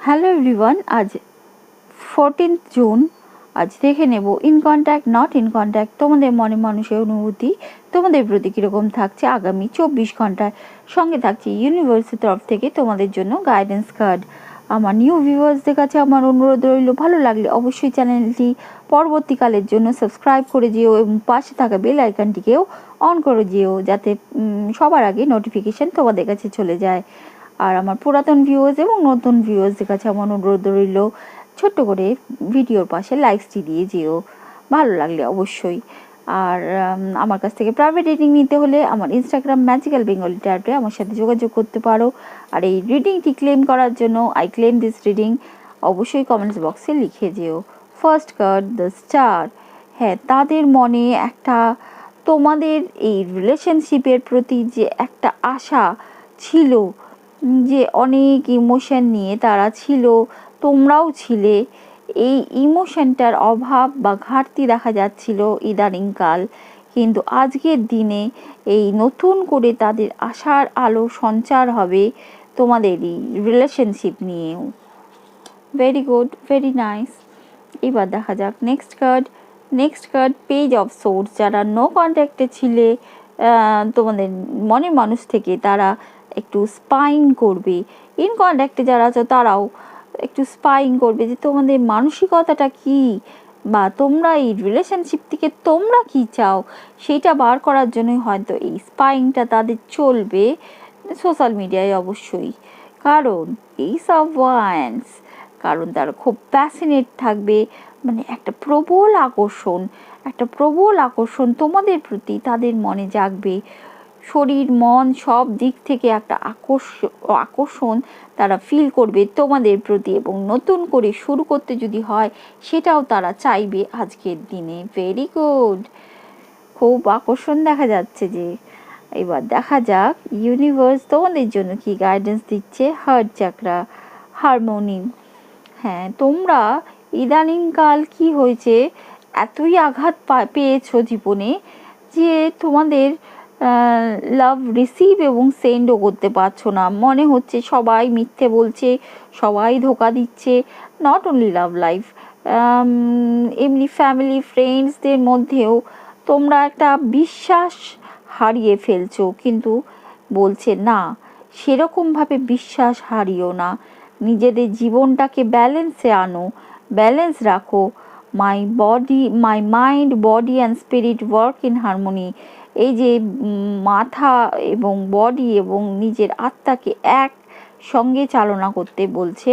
Hello everyone, আজ 14th June. আজ দেখে নেব in contact not in contact তোমাদের মনে মানুষের অনুভূতি তোমাদের প্রতি কীরকম থাকছে আগামী 24 ঘন্টায়। সঙ্গে থাকছে ইউনিভার্সের তরফ থেকে তোমাদের জন্য গাইডেন্স কার্ড। আমার নিউ ভিউয়ার্সদের কাছে আমার অনুরোধ রইল, ভালো লাগলে অবশ্যই চ্যানেলটি পরবর্তীকালের জন্য সাবস্ক্রাইব করে যেও এবং পাশে থাকা বেল আইকনটিকেও অন করে যেও, যাতে সবার আগে নোটিফিকেশান তোমাদের কাছে চলে যায়। আর আমার পুরাতন ভিউয়ার্স এবং নতুন ভিউয়ার্সদের কাছে আমার অনুরোধ রইল, ছোট্ট করে ভিডিওর পাশে লাইকসটি দিয়ে যেও ভালো লাগলে অবশ্যই। আর আমার কাছ থেকে প্রাইভেট রিডিং নিতে হলে আমার ইনস্টাগ্রাম ম্যাজিক্যাল বেঙ্গলি ট্যাবে আমার সাথে যোগাযোগ করতে পারো। আর এই রিডিংটি ক্লেম করার জন্য আই ক্লেম দিস রিডিং অবশ্যই কমেন্টস বক্সে লিখে যেও। First card the star. হ্যাঁ, তাদের মনে একটা তোমাদের এই রিলেশনশিপের প্রতি যে একটা আশা ছিল, যে অনেক ইমোশন নিয়ে তারা ছিল, তোমরাও ছিলে, এই ইমোশনটার অভাব বা ঘাটতি দেখা যাচ্ছিল ইদানিংকাল, কিন্তু আজকের দিনে এই নতুন করে তাদের আশার আলো সঞ্চার হবে তোমাদের এই রিলেশনশিপ নিয়েও। Very good, very nice. এবার দেখা যাক next card page of swords. যারা নো কন্ট্যাক্টে ছিলে তোমাদের মনের মানুষ থেকে, তারা একটু স্পাইং করবে। ইন কন্ট্যাক্টে যারা আছো তারাও একটু স্পাইং করবে যে তোমাদের মানসিকতাটা কী, বা তোমরা এই রিলেশনশিপ থেকে তোমরা কী চাও সেটা বার করার জন্যই হয়তো এই স্পাইংটা তাদের চলবে সোশ্যাল মিডিয়ায় অবশ্যই। কারণ এই সব ওয়ান্স, কারণ তারা খুব প্যাশনেট থাকবে, মানে একটা প্রবল আকর্ষণ তোমাদের প্রতি তাদের মনে জাগবে। শরীর মন সব দিক থেকে একটা আকর্ষণ তারা ফিল করবে তোমাদের প্রতি, এবং নতুন করে শুরু করতে যদি হয় সেটাও তারা চাইবে আজকের দিনে। ভেরি গুড, খুব আকর্ষণ দেখা যাচ্ছে যে। এবার দেখা যাক ইউনিভার্স তোমাদের জন্য কি গাইডেন্স দিচ্ছে। Heart চাকরা, harmony. হ্যাঁ, তোমরা ইদানিংকাল কি হয়েছে, এতই আঘাত পেয়েছো জীবনে যে তোমাদের লাভ রিসিভ এবং সেন্ডও করতে পারছো না। মনে হচ্ছে সবাই মিথ্যে বলছে, সবাই ধোকা দিচ্ছে। নট অনলি লাভ লাইফ, এমনি ফ্যামিলি ফ্রেন্ডসদের মধ্যেও তোমরা একটা বিশ্বাস হারিয়ে ফেলছো, কিন্তু বলছে না, সেরকমভাবে বিশ্বাস হারিও না, নিজেদের জীবনটাকে ব্যালেন্সে আনো, ব্যালেন্স রাখো। My mind body and spirit work in harmony. এই যে মাথা এবং বডি এবং নিজের আত্মাকে এক সঙ্গে চালনা করতে বলছে।